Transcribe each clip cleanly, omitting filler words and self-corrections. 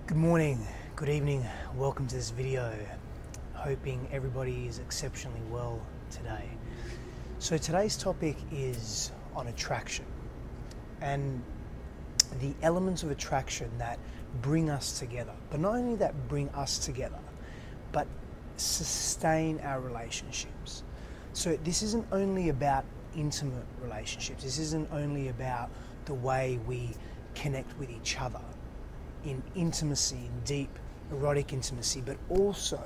Good morning, good evening, welcome to this video. Hoping everybody is exceptionally well today. So today's topic is on attraction and the elements of attraction that bring us together. But not only that bring us together, but sustain our relationships. So this isn't only about intimate relationships. This isn't only about the way we connect with each other in intimacy, in deep erotic intimacy, but also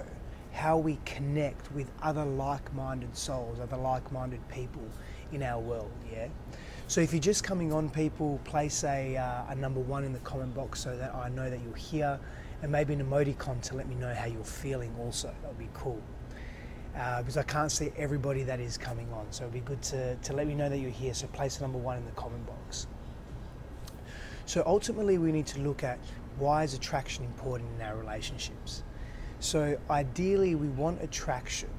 how we connect with other like-minded souls, other like-minded people in our world, yeah? So if you're just coming on, people, place a number 1 in the comment box so that I know that you're here, and maybe an emoticon to let me know how you're feeling also. That would be cool. Because I can't see everybody that is coming on, so it'd be good to let me know that you're here, so place a number 1 in the comment box. So ultimately we need to look at why is attraction important in our relationships. So ideally we want attraction,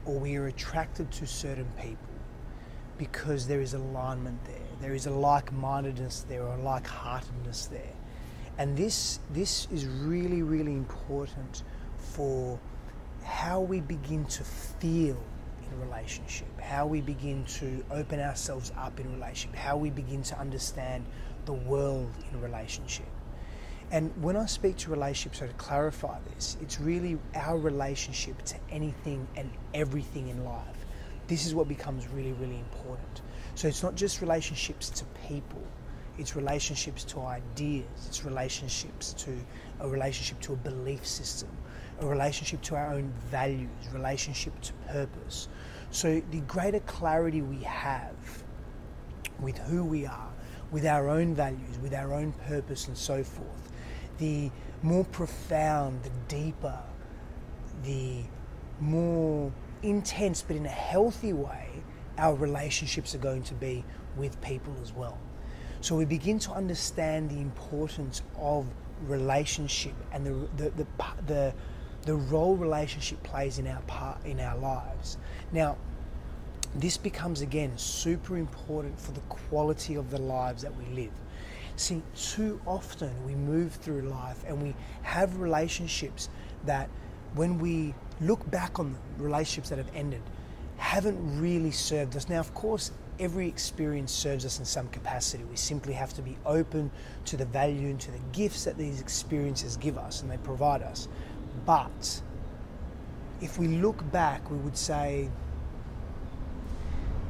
or we are attracted to certain people because there is alignment there. There is a like-mindedness there, or a like-heartedness there. And this is really, really important for how we begin to feel in a relationship, how we begin to open ourselves up in a relationship, how we begin to understand the world in a relationship. And when I speak to relationships, so to clarify this, it's really our relationship to anything and everything in life. This is what becomes really, really important. So it's not just relationships to people, it's relationships to ideas, it's relationships to a relationship to a belief system, a relationship to our own values, relationship to purpose. So the greater clarity we have with who we are, with our own values, with our own purpose and so forth, the more profound, the deeper, the more intense, but in a healthy way, our relationships are going to be with people as well. So we begin to understand the importance of relationship and the role relationship plays in our lives. Now, this becomes again super important for the quality of the lives that we live. See, too often we move through life and we have relationships that, when we look back on them, relationships that have ended, haven't really served us. Now, of course, every experience serves us in some capacity. We simply have to be open to the value and to the gifts that these experiences give us and they provide us. But if we look back, we would say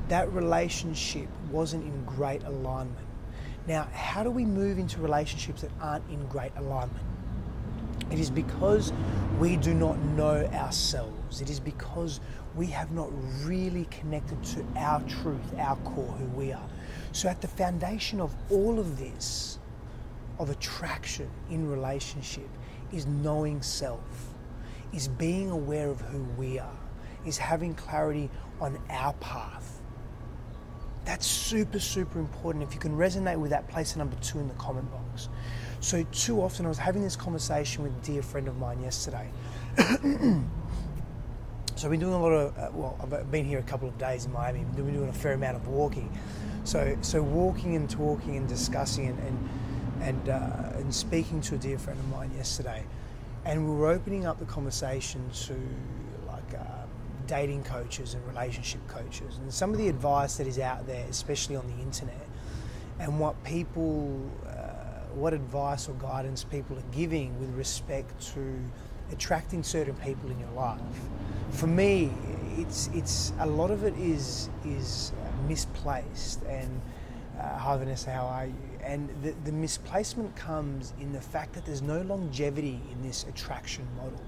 that relationship wasn't in great alignment. Now, how do we move into relationships that aren't in great alignment? It is because we do not know ourselves. It is because we have not really connected to our truth, our core, who we are. So at the foundation of all of this, of attraction in relationship, is knowing self, is being aware of who we are, is having clarity on our path. That's super, super important. If you can resonate with that, place a number 2 in the comment box. So too often, I was having this conversation with a dear friend of mine yesterday. So I've been doing a lot of, I've been here a couple of days in Miami. I've been doing a fair amount of walking. So walking and talking and discussing and speaking to a dear friend of mine yesterday. And we were opening up the conversation to dating coaches and relationship coaches, and some of the advice that is out there, especially on the internet, and what advice or guidance people are giving with respect to attracting certain people in your life. For me, it's a lot of it is misplaced. And hi Vanessa, how are you? And the misplacement comes in the fact that there's no longevity in this attraction model.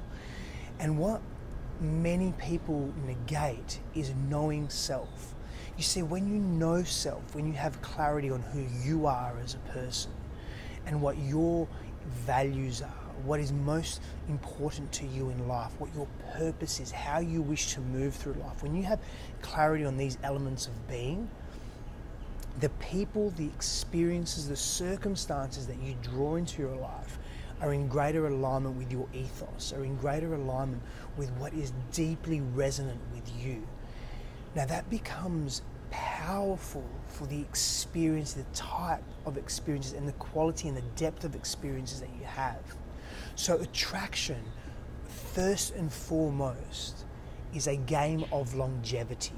And what many people negate is knowing self. You see, when you know self, when you have clarity on who you are as a person and what your values are, what is most important to you in life, what your purpose is, how you wish to move through life, when you have clarity on these elements of being, the people, the experiences, the circumstances that you draw into your life are in greater alignment with your ethos, are in greater alignment with what is deeply resonant with you. Now that becomes powerful for the experience, the type of experiences and the quality and the depth of experiences that you have. So attraction, first and foremost, is a game of longevity.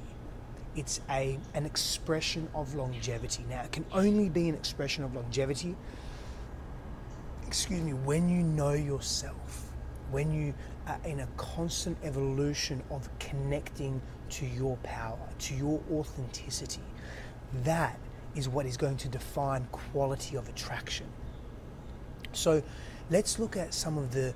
It's an expression of longevity. Now, it can only be an expression of longevity, when you know yourself, when you are in a constant evolution of connecting to your power, to your authenticity. That is what is going to define quality of attraction. So let's look at some of the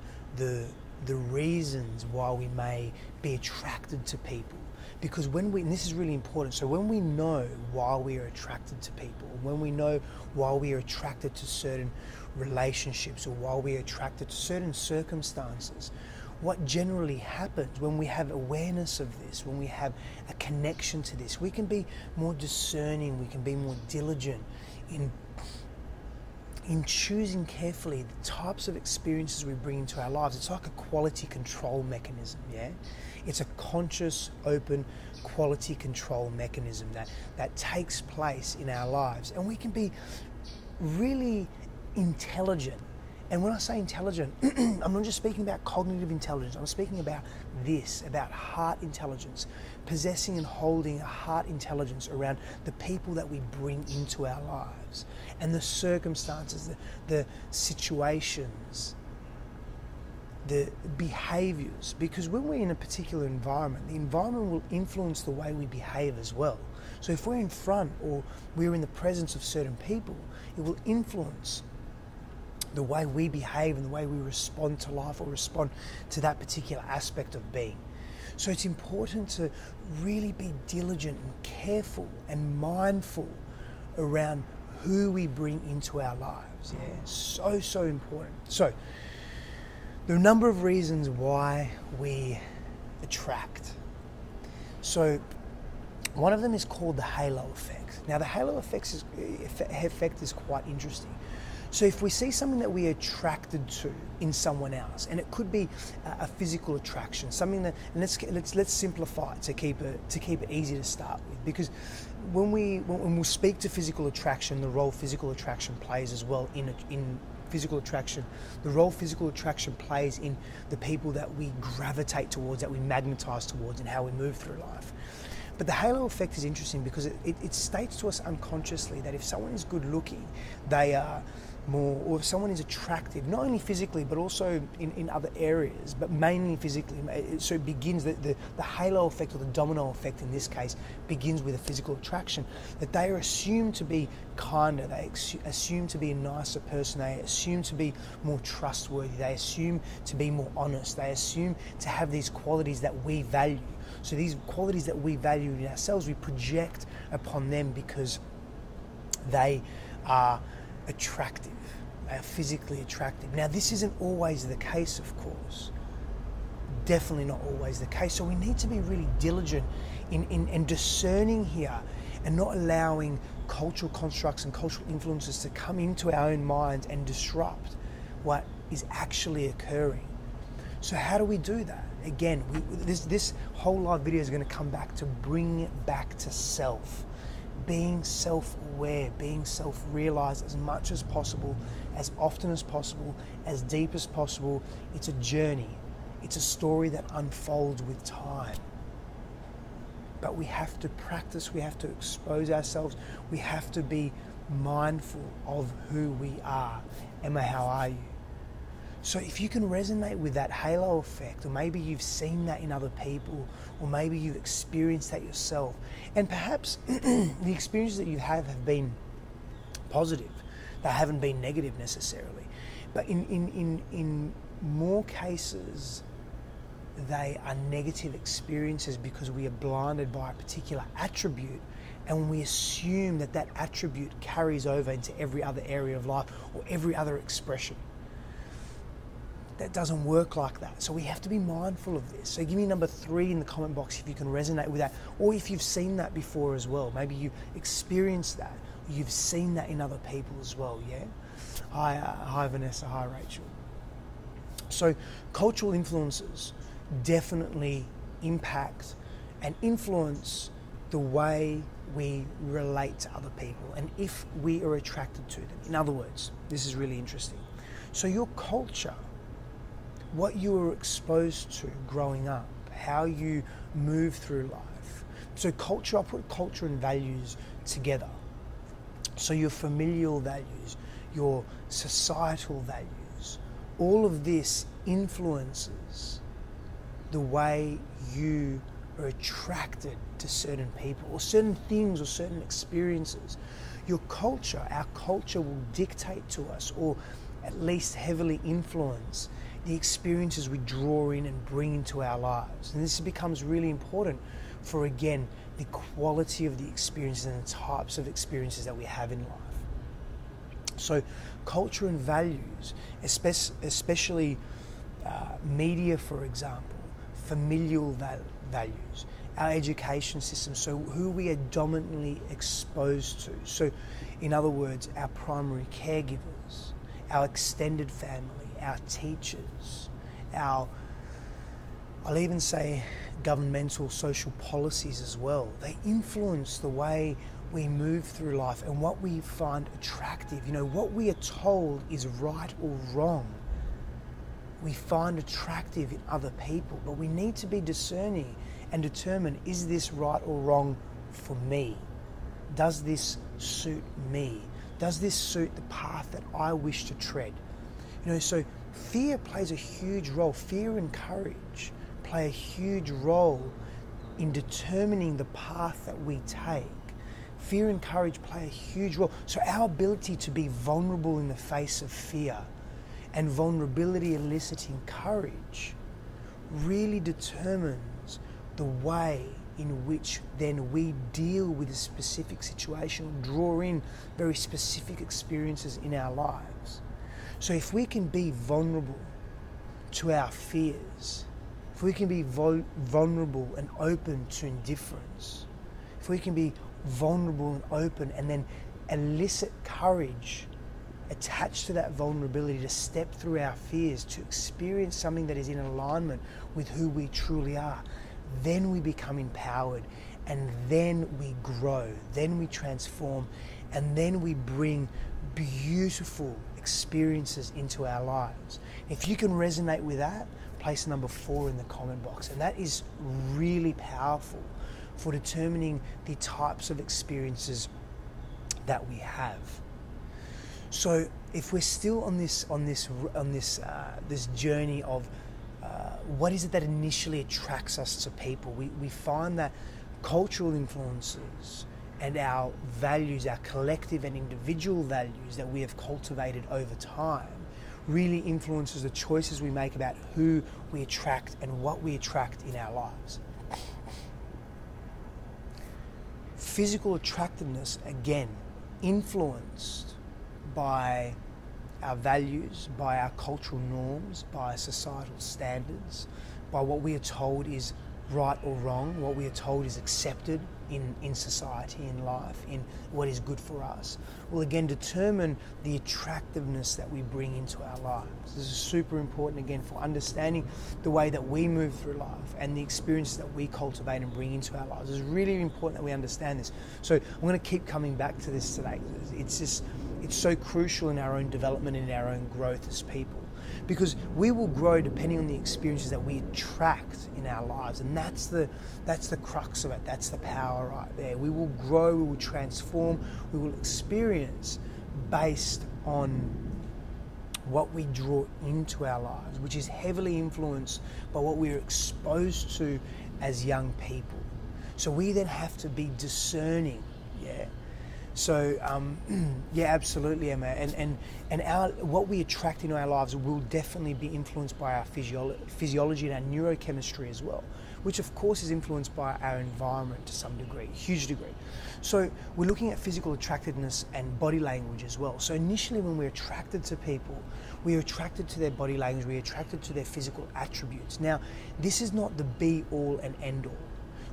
reasons why we may be attracted to people. Because and this is really important, so when we know why we are attracted to people, when we know why we are attracted to certain relationships or why we are attracted to certain circumstances, what generally happens when we have awareness of this, when we have a connection to this, we can be more discerning, we can be more diligent in choosing carefully the types of experiences we bring into our lives. It's like a quality control mechanism, yeah? It's a conscious, open quality control mechanism that takes place in our lives. And we can be really intelligent. And when I say intelligent, I'm not just speaking about cognitive intelligence. I'm speaking about heart intelligence, possessing and holding a heart intelligence around the people that we bring into our lives and the circumstances, the situations, the behaviors. Because when we're in a particular environment, the environment will influence the way we behave as well. So if we're in front or we're in the presence of certain people, it will influence the way we behave and the way we respond to life or respond to that particular aspect of being. So it's important to really be diligent and careful and mindful around who we bring into our lives. Yeah, so important. So there are a number of reasons why we attract. So one of them is called the halo effect. Now the halo effect is quite interesting. So if we see something that we're attracted to in someone else, and it could be a physical attraction, something that, and let's simplify it to keep it easy to start with, because when we speak to physical attraction, the role physical attraction plays as well in physical attraction, the role physical attraction plays in the people that we gravitate towards, that we magnetize towards, and how we move through life. But the halo effect is interesting because it states to us unconsciously that if someone is good looking, they are more, or if someone is attractive, not only physically but also in other areas, but mainly physically. So it begins, the halo effect, or the domino effect in this case, begins with a physical attraction, that they are assumed to be kinder, they assume to be a nicer person, they assume to be more trustworthy, they assume to be more honest, they assume to have these qualities that we value. So these qualities that we value in ourselves, we project upon them because they are attractive, they are physically attractive. Now this isn't always the case, of course, definitely not always the case. So we need to be really diligent in discerning here and not allowing cultural constructs and cultural influences to come into our own minds and disrupt what is actually occurring. So how do we do that? Again, this whole live video is going to come back to bring it back to self. Being self-aware, being self-realized as much as possible, as often as possible, as deep as possible. It's a journey. It's a story that unfolds with time. But we have to practice, we have to expose ourselves, we have to be mindful of who we are. Emma, how are you? So if you can resonate with that halo effect, or maybe you've seen that in other people, or maybe you've experienced that yourself, and perhaps the experiences that you have been positive, they haven't been negative necessarily, but in more cases, they are negative experiences because we are blinded by a particular attribute, and we assume that that attribute carries over into every other area of life or every other expression. That doesn't work like that. So we have to be mindful of this. So give me number 3 in the comment box if you can resonate with that, or if you've seen that before as well. Maybe you experienced that, or you've seen that in other people as well, yeah? Hi Vanessa, hi Rachel. So cultural influences definitely impact and influence the way we relate to other people and if we are attracted to them. In other words, this is really interesting. So your culture what you were exposed to growing up, how you move through life. So culture, I put culture and values together. So your familial values, your societal values, all of this influences the way you are attracted to certain people or certain things or certain experiences. Your culture, our culture will dictate to us, or at least heavily influence, the experiences we draw in and bring into our lives. And this becomes really important for, again, the quality of the experiences and the types of experiences that we have in life. So culture and values, especially media, for example, familial values, our education system, so who we are dominantly exposed to. So in other words, our primary caregivers, our extended family, our teachers, I'll even say governmental social policies as well. They influence the way we move through life and what we find attractive. You know, what we are told is right or wrong, we find attractive in other people, but we need to be discerning and determine, is this right or wrong for me? Does this suit me? Does this suit the path that I wish to tread? You know, so fear plays a huge role. Fear and courage play a huge role in determining the path that we take. Fear and courage play a huge role. So our ability to be vulnerable in the face of fear and vulnerability eliciting courage really determines the way in which then we deal with a specific situation or draw in very specific experiences in our lives. So if we can be vulnerable to our fears, if we can be vulnerable and open to indifference, if we can be vulnerable and open and then elicit courage attached to that vulnerability to step through our fears, to experience something that is in alignment with who we truly are, then we become empowered, and then we grow, then we transform, and then we bring beautiful experiences into our lives. If you can resonate with that, place number 4 in the comment box, and that is really powerful for determining the types of experiences that we have. So if we're still on this journey of what is it that initially attracts us to people, we find that cultural influences and our values, our collective and individual values that we have cultivated over time, really influences the choices we make about who we attract and what we attract in our lives. Physical attractiveness, again, influenced by our values, by our cultural norms, by societal standards, by what we are told is right or wrong, what we are told is accepted in society, in life, in what is good for us, will again determine the attractiveness that we bring into our lives. This is super important, again, for understanding the way that we move through life and the experiences that we cultivate and bring into our lives. It's really important that we understand this. So I'm going to keep coming back to this today. It's so crucial in our own development and in our own growth as people, because we will grow depending on the experiences that we attract in our lives, and that's the crux of it. That's the power right there. We will grow, we will transform, we will experience based on what we draw into our lives, which is heavily influenced by what we are exposed to as young people. So we then have to be discerning, yeah. So, yeah, absolutely, Emma. And what we attract into our lives will definitely be influenced by our physiology and our neurochemistry as well, which of course is influenced by our environment to some degree, huge degree. So we're looking at physical attractiveness and body language as well. So initially when we're attracted to people, we are attracted to their body language, we're attracted to their physical attributes. Now, this is not the be all and end all.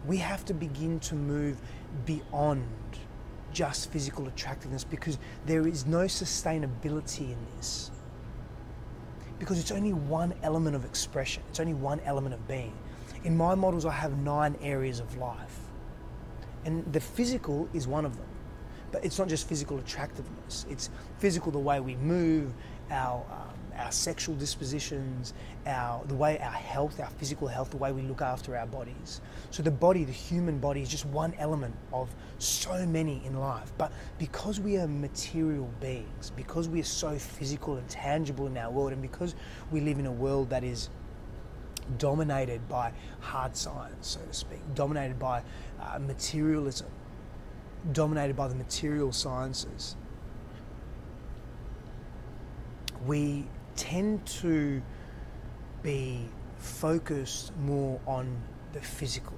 We have to begin to move beyond just physical attractiveness, because there is no sustainability in this, because it's only one element of expression, it's only one element of being. In my models, I have 9 areas of life, and the physical is one of them. But it's not just physical attractiveness, it's physical, the way we move, our sexual dispositions, the way our health, our physical health, the way we look after our bodies. So the body, the human body, is just one element of so many in life. But because we are material beings, because we are so physical and tangible in our world, and because we live in a world that is dominated by hard science, so to speak, dominated by materialism, dominated by the material sciences, we tend to be focused more on the physical.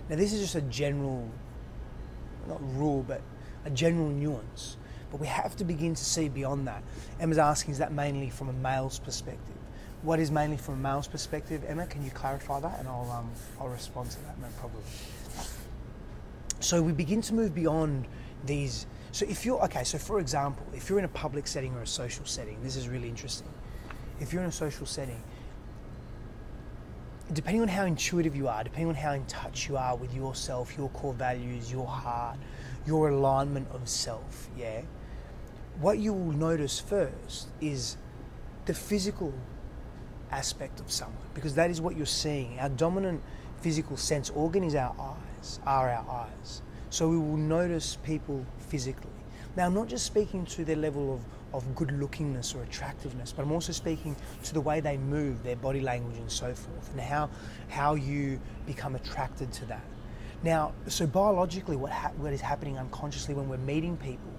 Now, this is just a general, not rule, but a general nuance. But we have to begin to see beyond that. Emma's asking, is that mainly from a male's perspective? What is mainly from a male's perspective? Emma, can you clarify that? And I'll respond to that, no problem. So we begin to move beyond these. So so for example, if you're in a public setting or a social setting, this is really interesting. If you're in a social setting, depending on how intuitive you are, depending on how in touch you are with yourself, your core values, your heart, your alignment of self, what you will notice first is the physical aspect of someone, because that is what you're seeing. Our dominant physical sense organ is our eyes. So we will notice people physically. Now, I'm not just speaking to their level of good lookingness or attractiveness, but I'm also speaking to the way they move, their body language and so forth, and how you become attracted to that. Now, so biologically, what is happening unconsciously when we're meeting people,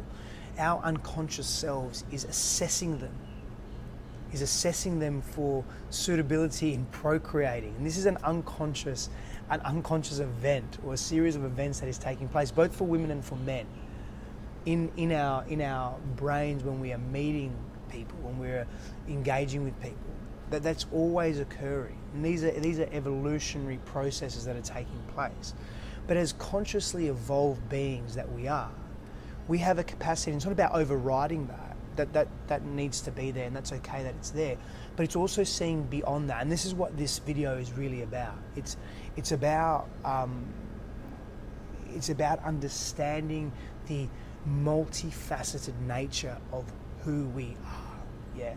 our unconscious selves is assessing them for suitability in procreating. And this is an unconscious event, or a series of events that is taking place both for women and for men in our brains when we are meeting people, when we're engaging with people. That's always occurring. And these are evolutionary processes that are taking place. But as consciously evolved beings that we are, we have a capacity. It's not about overriding that needs to be there, and that's okay that it's there, but it's also seeing beyond that. And this is what this video is really about. It's about understanding the multifaceted nature of who we are,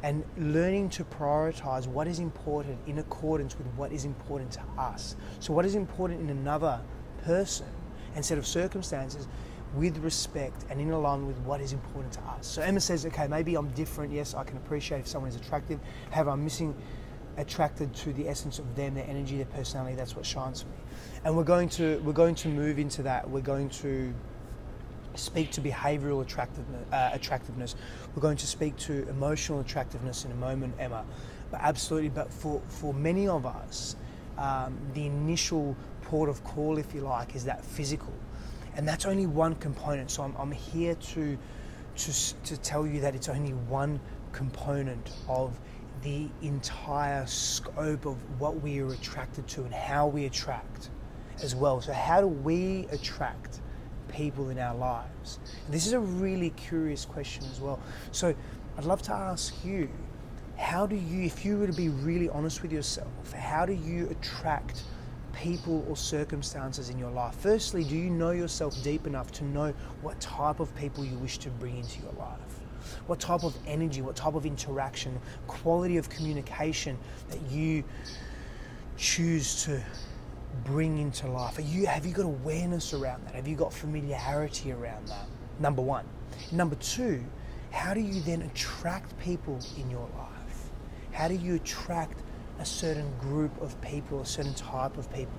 and learning to prioritize what is important in accordance with what is important to us. So what is important in another person and set of circumstances, with respect and in alignment with what is important to us. So Emma says, okay, maybe I'm different. Yes, I can appreciate if someone is attractive. However, I'm attracted to the essence of them, their energy, their personality. That's what shines for me. And we're going to move into that. We're going to speak to behavioral attractiveness. We're going to speak to emotional attractiveness in a moment, Emma. But absolutely. But for many of us, the initial port of call, if you like, is that physical. And that's only one component. So I'm here to tell you that it's only one component of the entire scope of what we are attracted to and how we attract as well. So how do we attract people in our lives? And this is a really curious question as well. So I'd love to ask you, how do you, if you were to be really honest with yourself, how do you attract people or circumstances in your life? Firstly, do you know yourself deep enough to know what type of people you wish to bring into your life? What type of energy, what type of interaction, quality of communication that you choose to bring into life? Have you got awareness around that? Have you got familiarity around that? Number one. Number two, how do you then attract people in your life? How do you attract a certain group of people, a certain type of people?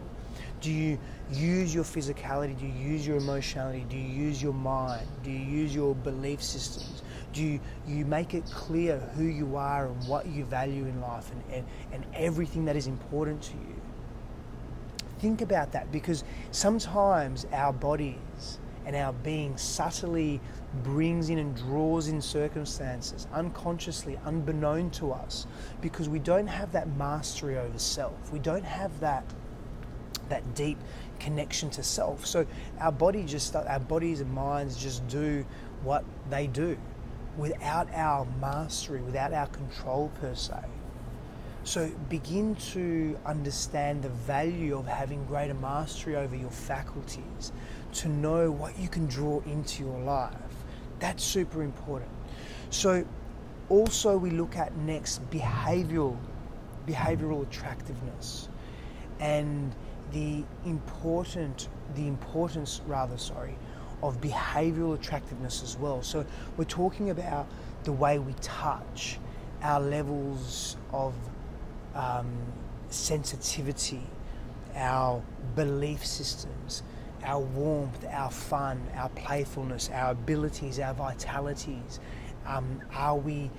Do you use your physicality? Do you use your emotionality? Do you use your mind? Do you use your belief systems? Do you make it clear who you are and what you value in life and everything that is important to you? Think about that, because sometimes our bodies and our being subtly brings in and draws in circumstances unconsciously, unbeknown to us, because we don't have that mastery over self. We don't have that deep connection to self. So our bodies and minds just do what they do without our mastery, without our control per se. So begin to understand the value of having greater mastery over your faculties, to know what you can draw into your life. That's super important. So also we look at next behavioral attractiveness, and the importance of behavioral attractiveness as well. So we're talking about the way we touch, our levels of sensitivity, our belief systems, our warmth, our fun, our playfulness, our abilities, our vitalities. Are we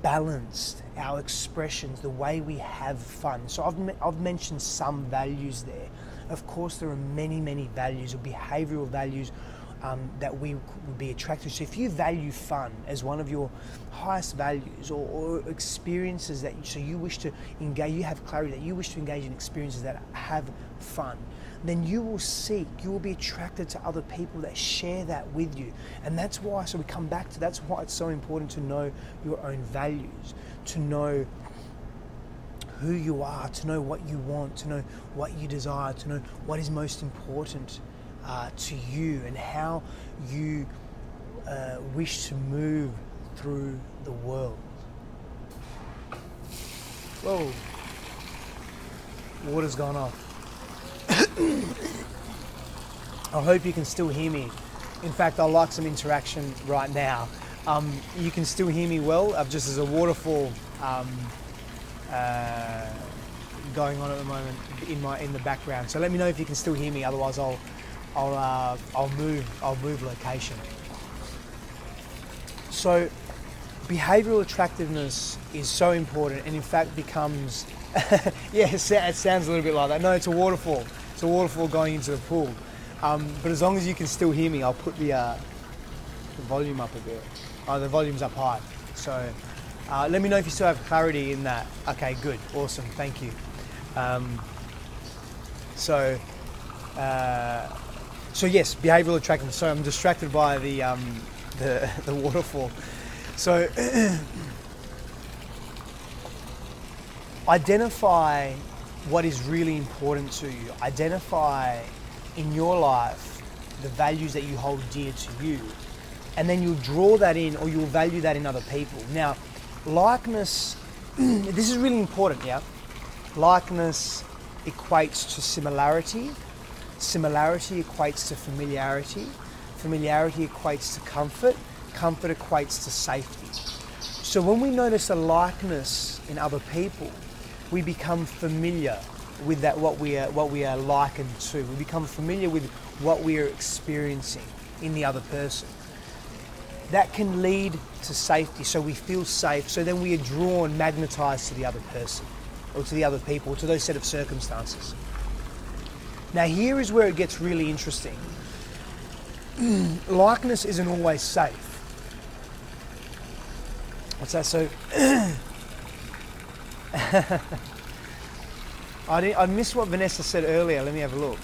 balanced? Our expressions, the way we have fun. So I've mentioned some values there. Of course, there are many values or behavioral values that we would be attracted to. So if you value fun as one of your highest values, or experiences that you wish to engage, you have clarity that you wish to engage in experiences that have fun, then you will be attracted to other people that share that with you. And that's why, so we come back to, that's why it's so important to know your own values, to know who you are, to know what you want, to know what you desire, to know what is most important to you, and how you wish to move through the world. Whoa, water's gone off. I hope you can still hear me. In fact, I'd like some interaction right now. You can still hear me well. Just as a waterfall going on at the moment in the background. So let me know if you can still hear me. Otherwise, I'll move location. So behavioral attractiveness is so important, and in fact becomes yeah, it sounds a little bit like that. No, it's a waterfall. It's a waterfall going into the pool. But as long as you can still hear me, I'll put the volume up a bit. Oh, the volume's up high. So let me know if you still have clarity in that. Okay, good, awesome, thank you. So yes, behavioural attractiveness. So I'm distracted by the waterfall. So identify what is really important to you. Identify in your life the values that you hold dear to you, and then you'll draw that in, or you'll value that in other people. Now, likeness, this is really important, yeah? Likeness equates to similarity. Similarity equates to familiarity. Familiarity equates to comfort. Comfort equates to safety. So when we notice a likeness in other people, we become familiar with that, what we are likened to. We become familiar with what we are experiencing in the other person. That can lead to safety, so we feel safe, so then we are drawn, magnetized to the other person, or to the other people, or to those set of circumstances. Now here is where it gets really interesting. Likeness isn't always safe. What's that? So I missed what Vanessa said earlier. Let me have a look.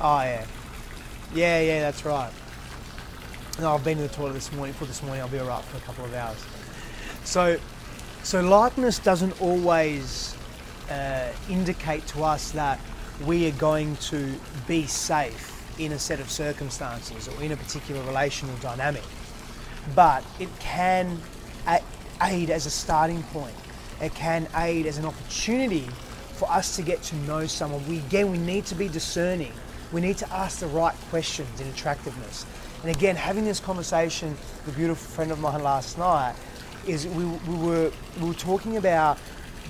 Oh yeah. Yeah, that's right. No, I've been to the toilet this morning. I'll be alright for a couple of hours. So likeness doesn't always indicate to us that we are going to be safe in a set of circumstances or in a particular relational dynamic. But it can aid as a starting point. It can aid as an opportunity for us to get to know someone. We need to be discerning. We need to ask the right questions in attractiveness. And again, having this conversation with a beautiful friend of mine last night, is we were talking about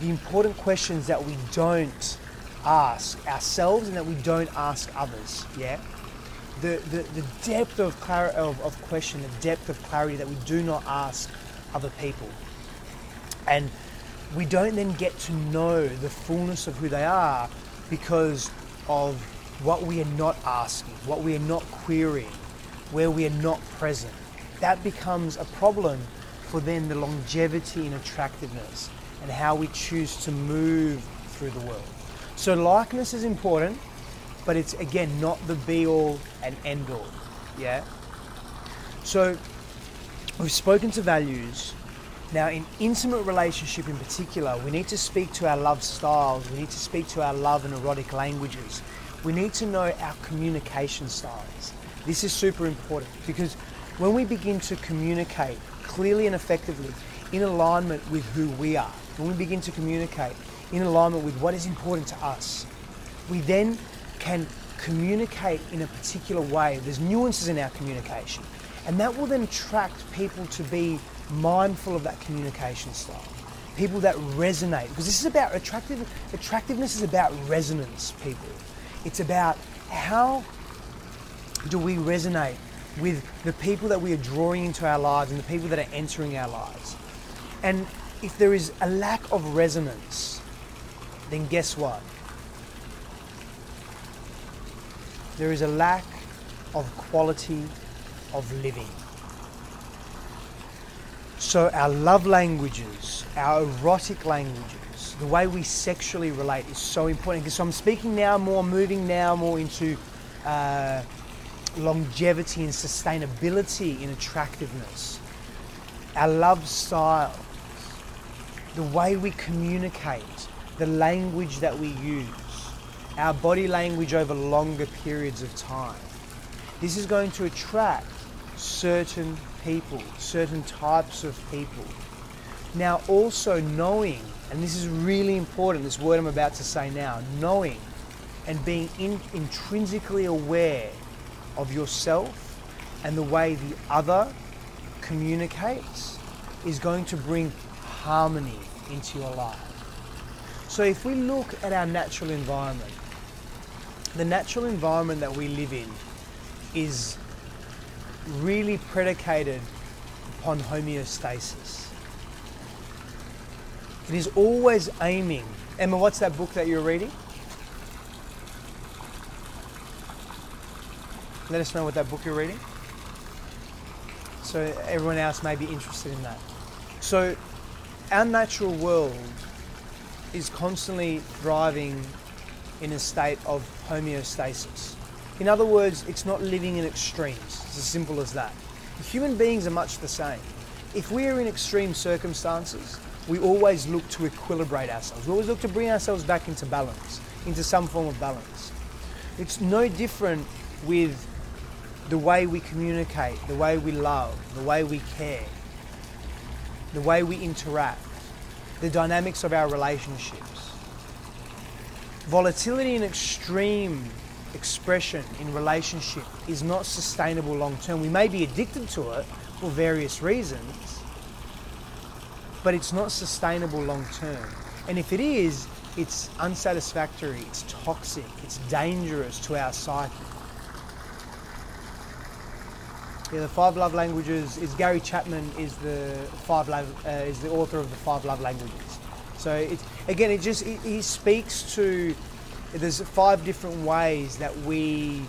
the important questions that we don't ask ourselves and that we don't ask others. Yeah, the depth of question, the depth of clarity that we do not ask other people, and we don't then get to know the fullness of who they are because of what we are not asking, what we are not querying, where we are not present. That becomes a problem for then the longevity and attractiveness and how we choose to move through the world. So likeness is important, but it's again not the be all and end all. Yeah. So we've spoken to values. Now in intimate relationship in particular, we need to speak to our love styles. We need to speak to our love and erotic languages. We need to know our communication styles. This is super important because when we begin to communicate clearly and effectively in alignment with who we are, when we begin to communicate in alignment with what is important to us, we then can communicate in a particular way. There's nuances in our communication, and that will then attract people to be mindful of that communication style. People that resonate, because this is about attractiveness is about resonance, people. It's about how do we resonate with the people that we are drawing into our lives and the people that are entering our lives. And if there is a lack of resonance, then guess what? There is a lack of quality of living. So our love languages, our erotic languages, the way we sexually relate is so important. So I'm speaking now more, moving now more into longevity and sustainability in attractiveness. Our love styles, the way we communicate, the language that we use, our body language over longer periods of time. This is going to attract certain people, certain types of people. Now also knowing, and this is really important, this word I'm about to say now, knowing and being intrinsically aware of yourself and the way the other communicates is going to bring harmony into your life. So if we look at our natural environment, the natural environment that we live in is really predicated upon homeostasis. It is always aiming. Emma, what's that book that you're reading? Let us know what that book you're reading, so everyone else may be interested in that. So our natural world is constantly thriving in a state of homeostasis. In other words, it's not living in extremes. It's as simple as that. Human beings are much the same. If we are in extreme circumstances, we always look to equilibrate ourselves. We always look to bring ourselves back into balance, into some form of balance. It's no different with the way we communicate, the way we love, the way we care, the way we interact, the dynamics of our relationships. Volatility and extreme expression in relationship is not sustainable long term. We may be addicted to it for various reasons, but it's not sustainable long term. And if it is, it's unsatisfactory, it's toxic, it's dangerous to our psyche. Yeah, the 5 love languages is Gary Chapman is the author of the 5 love languages. So he speaks to, there's 5 different ways that we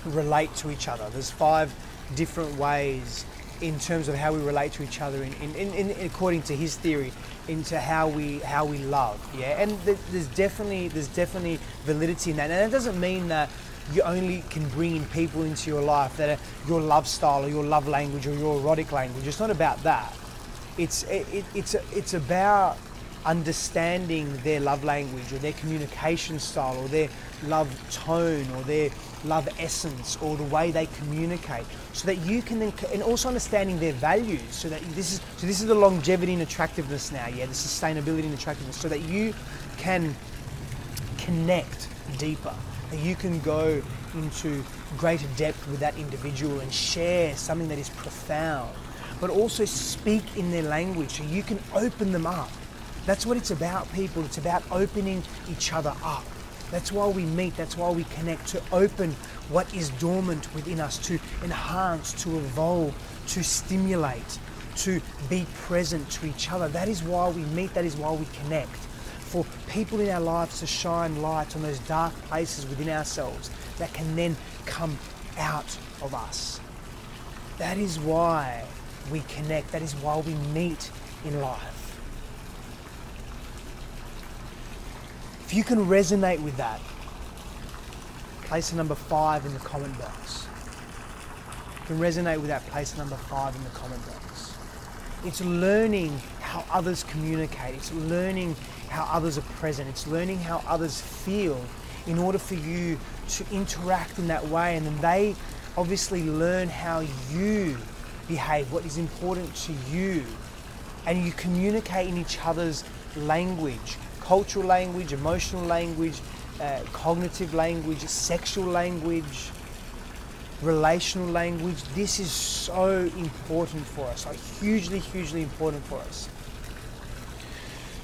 relate to each other. There's 5 different ways in terms of how we relate to each other, in according to his theory, into how we love. Yeah, and there's definitely validity in that. And that doesn't mean that you only can bring in people into your life that are your love style or your love language or your erotic language. It's not about that. It's about understanding their love language or their communication style or their love tone or their love essence or the way they communicate, so that you can then, and also understanding their values, so that this is the longevity and attractiveness now, the sustainability and attractiveness, so that you can connect deeper, and you can go into greater depth with that individual and share something that is profound, but also speak in their language so you can open them up. That's what it's about, people. It's about opening each other up. That's why we meet, that's why we connect, to open what is dormant within us, to enhance, to evolve, to stimulate, to be present to each other. That is why we meet, that is why we connect. For people in our lives to shine light on those dark places within ourselves that can then come out of us. That is why we connect, that is why we meet in life. If you can resonate with that, place a number 5 in the comment box. If you can resonate with that, place a number 5 in the comment box. It's learning how others communicate. It's learning how others are present. It's learning how others feel in order for you to interact in that way. And then they obviously learn how you behave, what is important to you, and you communicate in each other's language, cultural language, emotional language, cognitive language, sexual language, relational language. This is so important for us, like hugely, hugely important for us.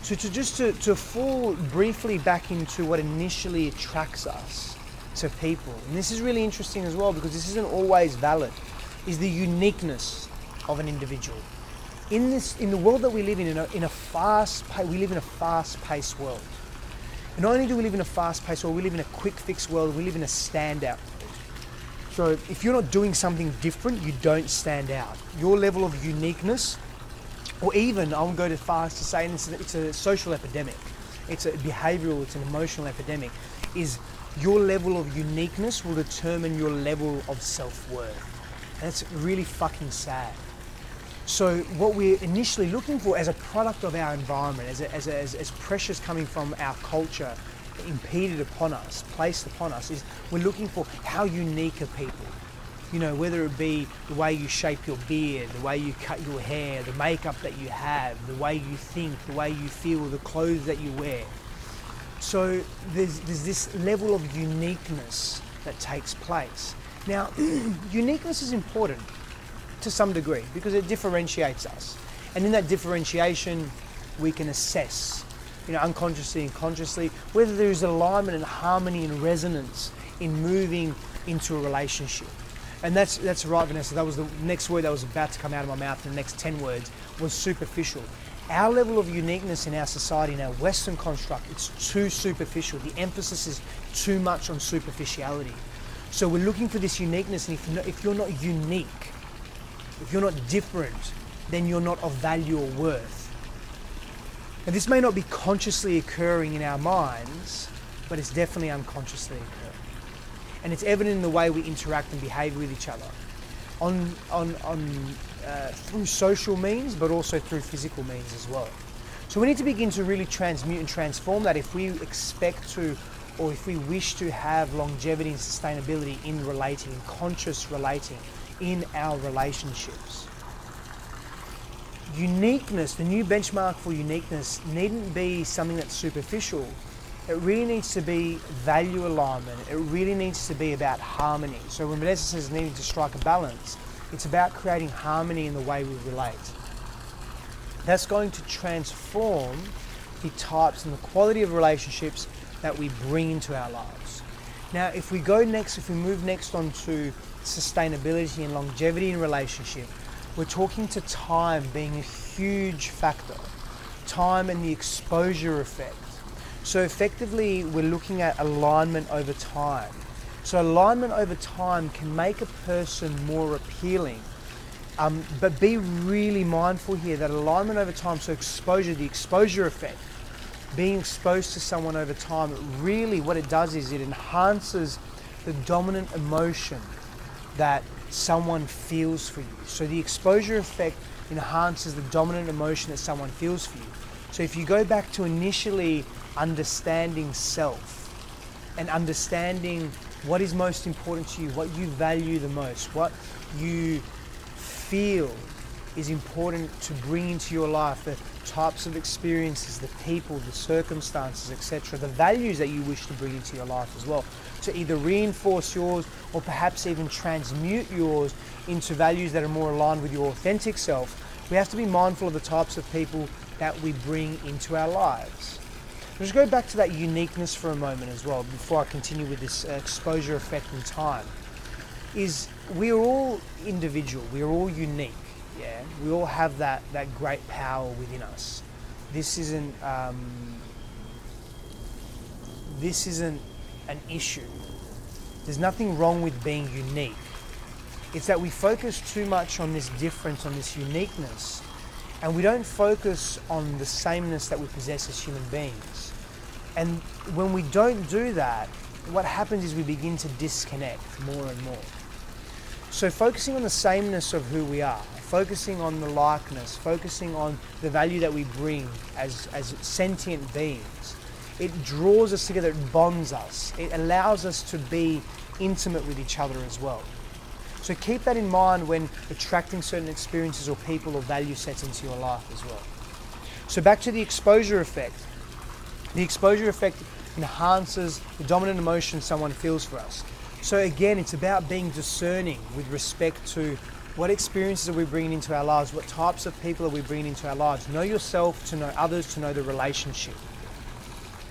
So to fall briefly back into what initially attracts us to people, and this is really interesting as well because this isn't always valid, is the uniqueness of an individual. In the world that we live in a fast-paced world. And not only do we live in a fast-paced world, we live in a quick-fix world, we live in a standout world. So if you're not doing something different, you don't stand out. Your level of uniqueness, or even, I won't go too far as to say, and it's a social epidemic, it's a behavioral, it's an emotional epidemic, is your level of uniqueness will determine your level of self-worth. And that's really fucking sad. So what we're initially looking for as a product of our environment, as pressures coming from our culture impeded upon us, placed upon us, is we're looking for how unique are people. You know, whether it be the way you shape your beard, the way you cut your hair, the makeup that you have, the way you think, the way you feel, the clothes that you wear. So there's this level of uniqueness that takes place. Now, uniqueness is important to some degree because it differentiates us. And in that differentiation, we can assess, unconsciously and consciously, whether there's alignment and harmony and resonance in moving into a relationship. And that's right, Vanessa. That was the next word that was about to come out of my mouth in the next 10 words, was superficial. Our level of uniqueness in our society, in our Western construct, it's too superficial. The emphasis is too much on superficiality. So we're looking for this uniqueness, and if you're not unique, if you're not different, then you're not of value or worth. Now, this may not be consciously occurring in our minds, but it's definitely unconsciously occurring. And it's evident in the way we interact and behave with each other, through social means, but also through physical means as well. So we need to begin to really transmute and transform that if we expect to, or if we wish to have longevity and sustainability in relating, in conscious relating, in our relationships. Uniqueness, the new benchmark for uniqueness, needn't be something that's superficial. It really needs to be value alignment. It really needs to be about harmony. So when Vanessa says needing to strike a balance, it's about creating harmony in the way we relate. That's going to transform the types and the quality of relationships that we bring into our lives. Now, if we move next on to sustainability and longevity in relationship, we're talking to time being a huge factor. Time and the exposure effect. So effectively, we're looking at alignment over time. So alignment over time can make a person more appealing, but be really mindful here that alignment over time, so exposure, the exposure effect, being exposed to someone over time, really what it does is it enhances the dominant emotion that someone feels for you. So the exposure effect enhances the dominant emotion that someone feels for you. So if you go back to initially understanding self and understanding what is most important to you, what you value the most, what you feel is important to bring into your life, the types of experiences, the people, the circumstances, etc., the values that you wish to bring into your life as well, to either reinforce yours or perhaps even transmute yours into values that are more aligned with your authentic self. We have to be mindful of the types of people that we bring into our lives. Let's go back to that uniqueness for a moment as well before I continue with this exposure effect in time. Is we are all individual, we are all unique, yeah? We all have that great power within us. This isn't an issue. There's nothing wrong with being unique. It's that we focus too much on this difference, on this uniqueness, and we don't focus on the sameness that we possess as human beings. And when we don't do that, what happens is we begin to disconnect more and more. So focusing on the sameness of who we are, focusing on the likeness, focusing on the value that we bring as sentient beings, it draws us together, it bonds us, it allows us to be intimate with each other as well. So keep that in mind when attracting certain experiences or people or value sets into your life as well. So back to the exposure effect. The exposure effect enhances the dominant emotion someone feels for us. So again, it's about being discerning with respect to what experiences are we bringing into our lives, what types of people are we bringing into our lives. Know yourself to know others, to know the relationship.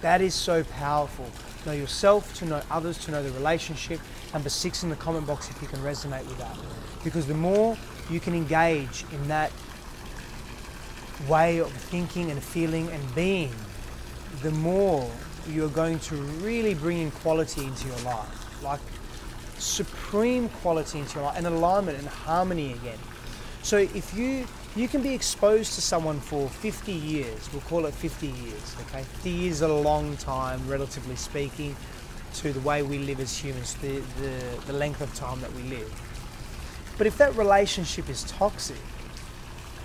That is so powerful. Know yourself to know others, to know the relationship. Number 6 in the comment box if you can resonate with that. Because the more you can engage in that way of thinking and feeling and being, the more you're going to really bring in quality into your life. Like supreme quality into your life and alignment and harmony again. So if you can be exposed to someone for 50 years, we'll call it 50 years, okay? 50 years is a long time, relatively speaking, to the way we live as humans, the length of time that we live. But if that relationship is toxic,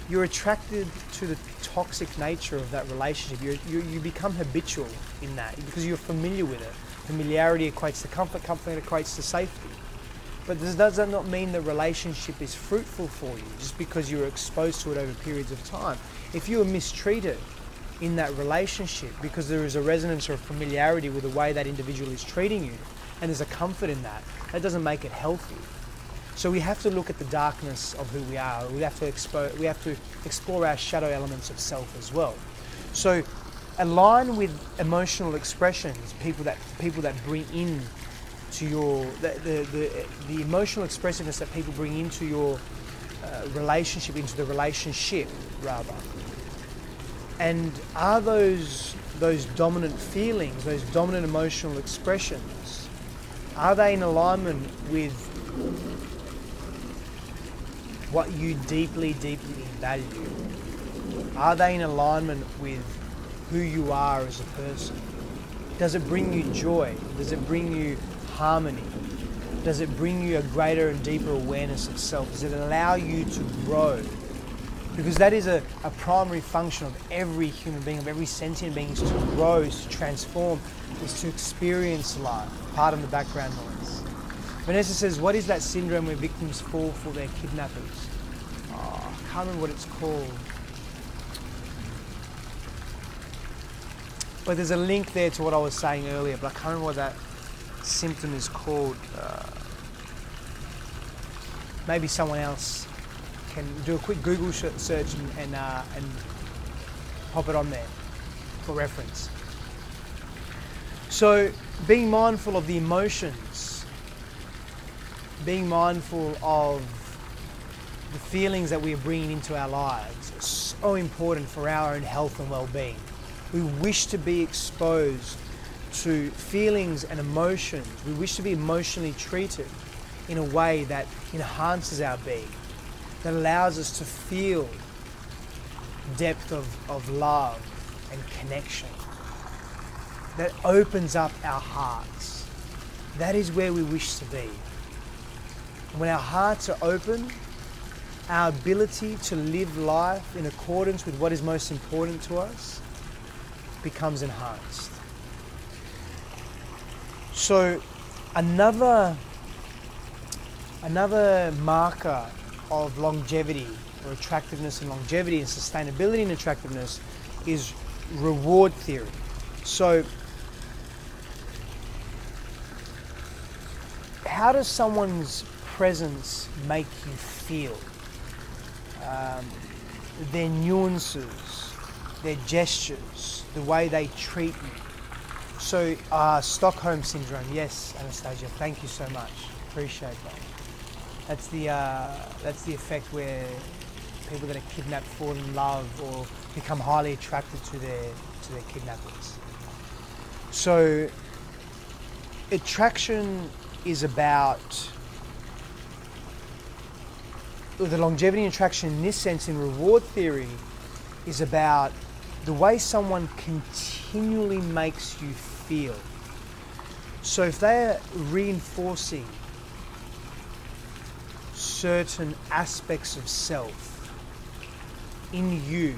you're attracted to the toxic nature of that relationship. You become habitual in that because you're familiar with it. Familiarity equates to comfort, comfort equates to safety. But does that not mean the relationship is fruitful for you just because you're exposed to it over periods of time? If you are mistreated in that relationship because there is a resonance or a familiarity with the way that individual is treating you, and there's a comfort in that, that doesn't make it healthy. So we have to look at the darkness of who we are. We have to explore our shadow elements of self as well. So align with emotional expressions, people that bring in to your the emotional expressiveness that people bring into your relationship, into the relationship rather. And are those dominant feelings, those dominant emotional expressions, are they in alignment with what you deeply, deeply value? Are they in alignment with who you are as a person? Does it bring you joy? Does it bring you harmony? Does it bring you a greater and deeper awareness of self? Does it allow you to grow? Because that is a primary function of every human being, of every sentient being, is to grow, is to transform, is to experience life. Pardon the background noise. Vanessa says, what is that syndrome where victims fall for their kidnappers? Oh, I can't remember what it's called. But there's a link there to what I was saying earlier, but I can't remember what that symptom is called. Maybe someone else can do a quick Google search and pop it on there for reference. So being mindful of the emotions, being mindful of the feelings that we are bringing into our lives is so important for our own health and well-being. We wish to be exposed to feelings and emotions. We wish to be emotionally treated in a way that enhances our being, that allows us to feel depth of love and connection, that opens up our hearts. That is where we wish to be. When our hearts are open, our ability to live life in accordance with what is most important to us becomes enhanced. So another marker of longevity or attractiveness and longevity and sustainability and attractiveness is reward theory. So how does someone's presence make you feel? Their nuances, their gestures, the way they treat you. So Stockholm Syndrome, yes, Anastasia, thank you so much. Appreciate that. That's the effect where people that are kidnapped fall in love or become highly attracted to their kidnappers. So attraction is about the longevity and attraction in this sense in reward theory is about the way someone continually makes you feel. So if they're reinforcing certain aspects of self in you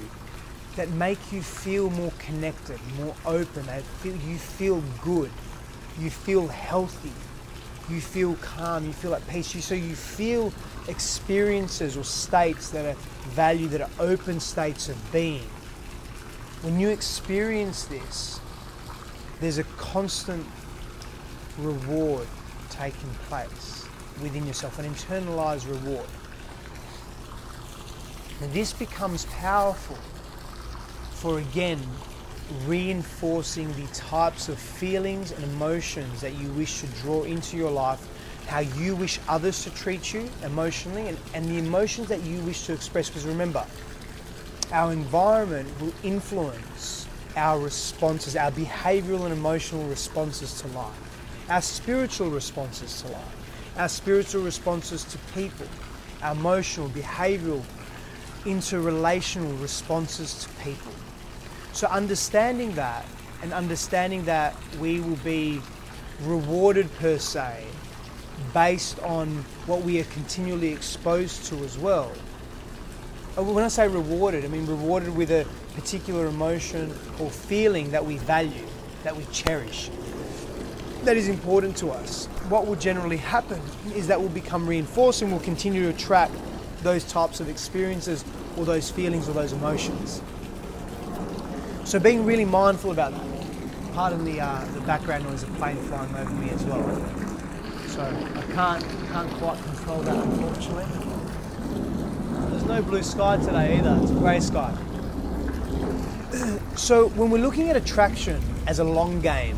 that make you feel more connected, more open, you feel good, you feel healthy, you feel calm, you feel at peace. So you feel experiences or states that are valued, that are open states of being. When you experience this, there's a constant reward taking place within yourself, an internalized reward. And this becomes powerful for, again, reinforcing the types of feelings and emotions that you wish to draw into your life, how you wish others to treat you emotionally, and the emotions that you wish to express. Because remember, our environment will influence our responses, our behavioral and emotional responses to life, our spiritual responses to life, our spiritual responses to people, our emotional, behavioral, interrelational responses to people. So understanding that, and understanding that we will be rewarded per se based on what we are continually exposed to as well. When I say rewarded, I mean rewarded with a particular emotion or feeling that we value, that we cherish, that is important to us. What will generally happen is that will become reinforced and we'll continue to attract those types of experiences or those feelings or those emotions. So being really mindful about that. Pardon the background noise of plane flying over me as well. So I can't quite control that, unfortunately. There's no blue sky today either, it's a grey sky. So when we're looking at attraction as a long game,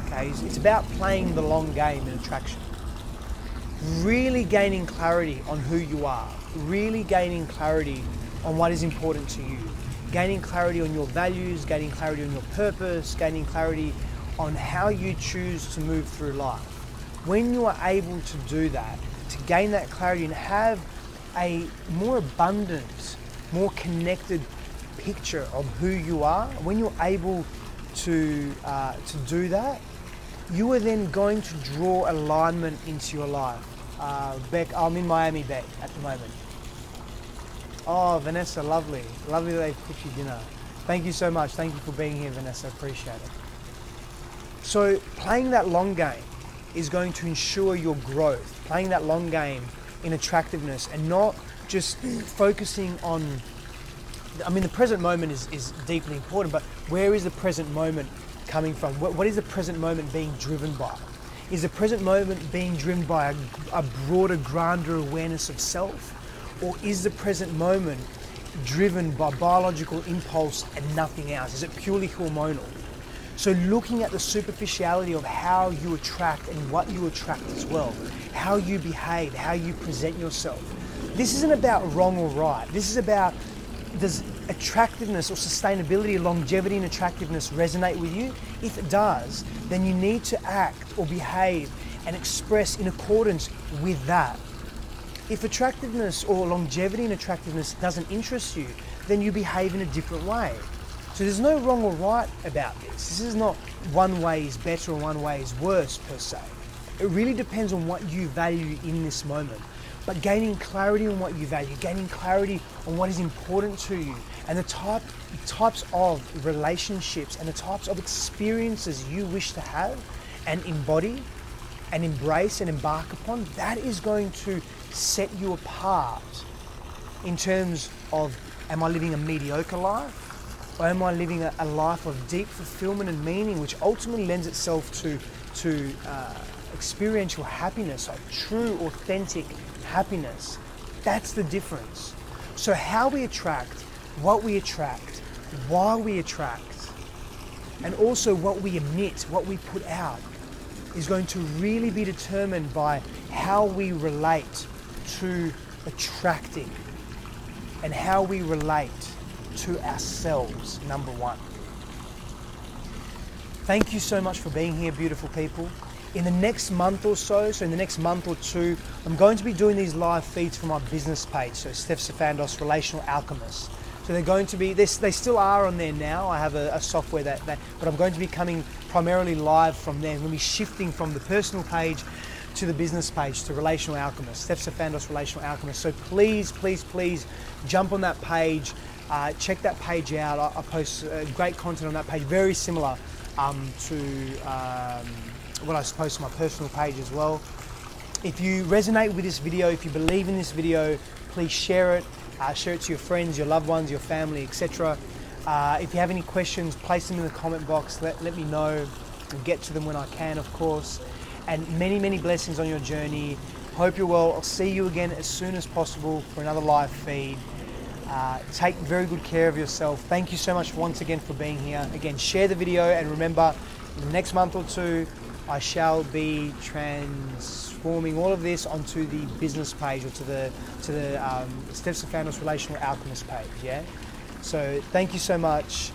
okay, it's about playing the long game in attraction. Really gaining clarity on who you are, really gaining clarity on what is important to you, gaining clarity on your values, gaining clarity on your purpose, gaining clarity on how you choose to move through life. When you are able to do that, to gain that clarity and have a more abundant, more connected picture of who you are, when you're able to do that, you are then going to draw alignment into your life. Beck, I'm in Miami, Beck, at the moment. Oh, Vanessa, lovely. Lovely that they've cooked you dinner. Thank you so much. Thank you for being here, Vanessa. I appreciate it. So playing that long game is going to ensure your growth. Playing that long game in attractiveness and not just focusing on, I mean, the present moment is deeply important, but where is the present moment coming from? What is the present moment being driven by? Is the present moment being driven by a broader, grander awareness of self? Or is the present moment driven by biological impulse and nothing else? Is it purely hormonal? So looking at the superficiality of how you attract and what you attract as well, how you behave, how you present yourself. This isn't about wrong or right. This is about, does attractiveness or sustainability, longevity and attractiveness resonate with you? If it does, then you need to act or behave and express in accordance with that. If attractiveness or longevity and attractiveness doesn't interest you, then you behave in a different way. So there's no wrong or right about this. This is not one way is better or one way is worse per se. It really depends on what you value in this moment. But gaining clarity on what you value, gaining clarity on what is important to you, and the types of relationships and the types of experiences you wish to have and embody and embrace and embark upon, that is going to set you apart in terms of, am I living a mediocre life? Or am I living a life of deep fulfillment and meaning, which ultimately lends itself to experiential happiness, like true, authentic happiness? That's the difference. So how we attract, what we attract, why we attract, and also what we emit, what we put out, is going to really be determined by how we relate to attracting and how we relate to ourselves, number one. Thank you so much for being here, beautiful people. In the next month or so in the next month or two, I'm going to be doing these live feeds for my business page, so S.Sifandos, Relational Alchemist. So they're going to be, they still are on there now. I have a software but I'm going to be coming primarily live from there. I'm going to be shifting from the personal page to the business page, to Relational Alchemist, S.Sifandos, Relational Alchemist. So please, please, please jump on that page, check that page out. I post great content on that page, very similar to what I post on my personal page as well. If you resonate with this video, if you believe in this video, please share it. Share it to your friends, your loved ones, your family, etc. If you have any questions, place them in the comment box. Let me know. I'll get to them when I can, of course. And many, many blessings on your journey. Hope you're well. I'll see you again as soon as possible for another live feed. Take very good care of yourself. Thank you so much once again for being here. Again, share the video, and remember, in the next month or two, I shall be transforming all of this onto the business page, or to the S.Sifandos Relational Alchemist page. Yeah. So thank you so much.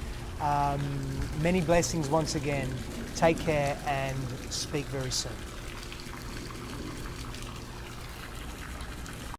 Many blessings once again. Take care and speak very soon.